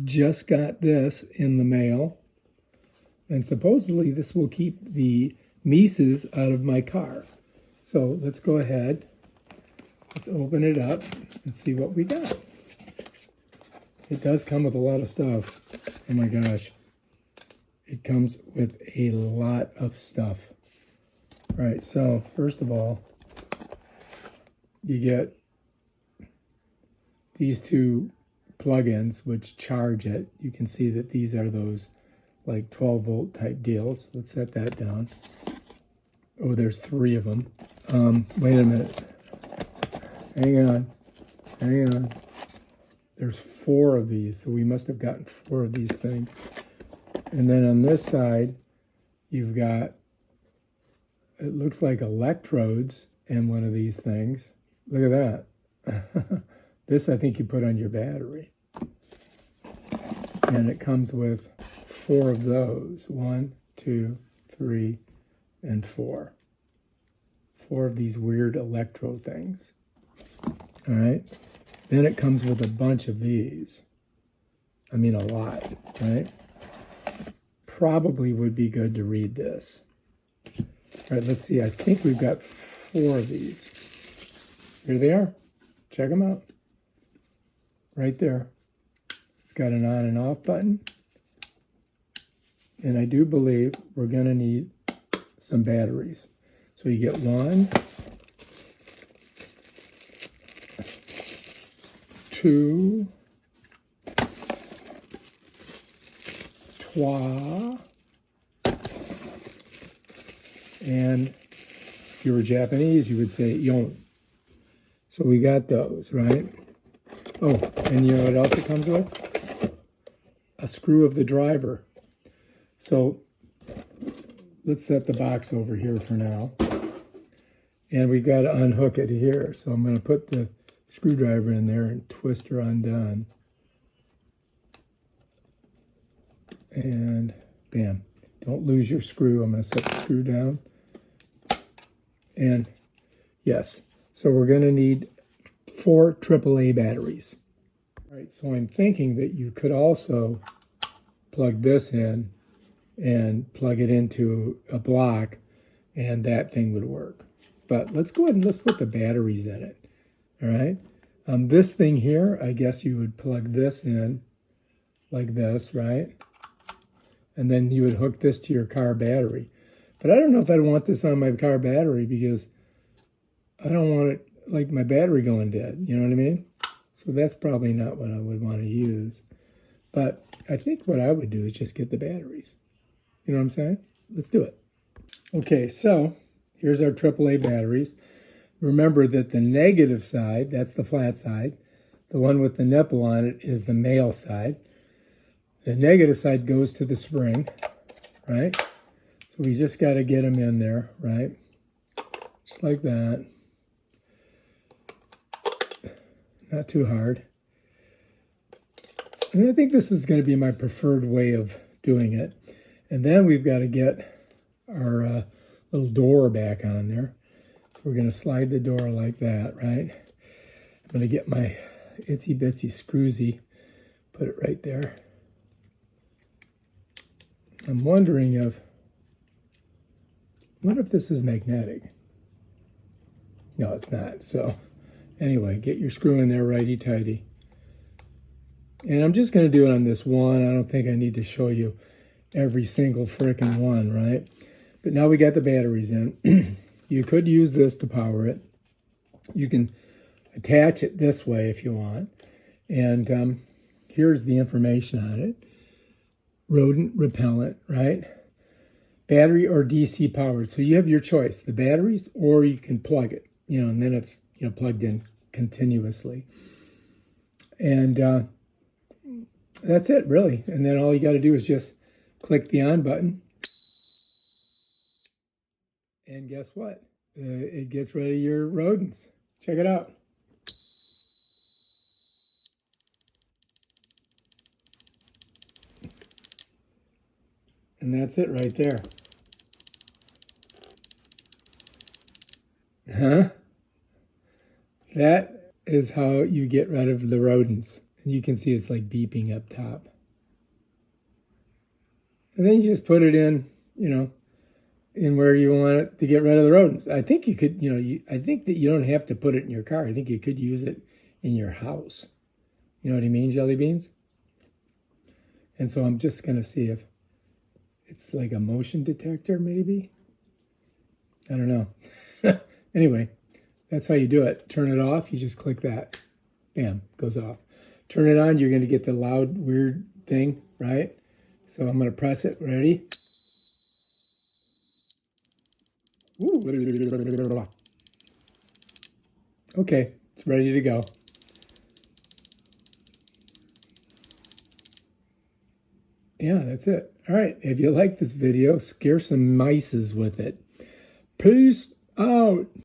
just got this in the mail, and supposedly this will keep the mice out of my car. So let's go ahead, let's open it up and see what we got. It does come with a lot of stuff. Oh my gosh. It comes with a lot of stuff. All right, so first of all, you get these two plugins which charge it. You can see that these are those like 12 volt type deals. Let's set that down. Oh, there's 3 of them. Wait a minute. Hang on. There's 4 of these, so we must have gotten 4 of these things. And then on this side, you've got, it looks like electrodes in one of these things. Look at that. This I think you put on your battery. And it comes with 4 of those. 1, 2, 3, and 4. 4 of these weird electrode things. All right. Then it comes with a bunch of these. I mean, a lot, right? Probably would be good to read this. All right, let's see. I think we've got 4 of these. Here they are. Check them out. Right there. It's got an on and off button. And I do believe we're going to need some batteries. So you get 1, 2, 3, and if you were Japanese, you would say yon. So we got those, right? Oh, and you know what else it comes with? A screw of the driver. So let's set the box over here for now. And we got to unhook it here. So I'm going to put the screwdriver in there and twist her undone. And bam. Don't lose your screw. I'm going to set the screw down. And yes, so we're going to need 4 AAA batteries. All right, so I'm thinking that you could also plug this in and plug it into a block, and that thing would work. But let's go ahead and let's put the batteries in it. All right. This thing here, I guess you would plug this in like this, right? And then you would hook this to your car battery. But I don't know if I'd want this on my car battery because I don't want it like my battery going dead. You know what I mean? So that's probably not what I would want to use. But I think what I would do is just get the batteries. You know what I'm saying? Let's do it. Okay, so here's our AAA batteries. Remember that the negative side, that's the flat side. The one with the nipple on it is the male side. The negative side goes to the spring, right? So we just got to get them in there, right? Just like that. Not too hard. And I think this is going to be my preferred way of doing it. And then we've got to get our little door back on there. So we're going to slide the door like that, right? I'm going to get my itsy bitsy screws-y, put it right there. I'm wondering if, what if this is magnetic? No, it's not. So anyway, get your screw in there righty-tighty. And I'm just going to do it on this one. I don't think I need to show you every single frickin' one, right? But now we got the batteries in. You could use this to power it. You can attach it this way if you want. And here's the information on it. Rodent repellent, right? Battery or DC powered. So you have your choice, the batteries, or you can plug it, you know, and then it's, you know, plugged in continuously. And that's it, really. And then all you got to do is just click the on button. And guess what? It gets rid of your rodents. Check it out. And that's it right there. Huh? That is how you get rid of the rodents. And you can see it's like beeping up top. And then you just put it in, in where you want it to get rid of the rodents. I think you could, I think that you don't have to put it in your car. I think you could use it in your house. You know what I mean, Jelly Beans? And so I'm just going to see if it's like a motion detector, maybe. I don't know. Anyway, that's how you do it. Turn it off. You just click that. Bam, goes off. Turn it on. You're going to get the loud, weird thing, right? So I'm going to press it. Ready? Ooh. Okay, it's ready to go. Yeah, that's it. All right, if you like this video, scare some mices with it. Peace out.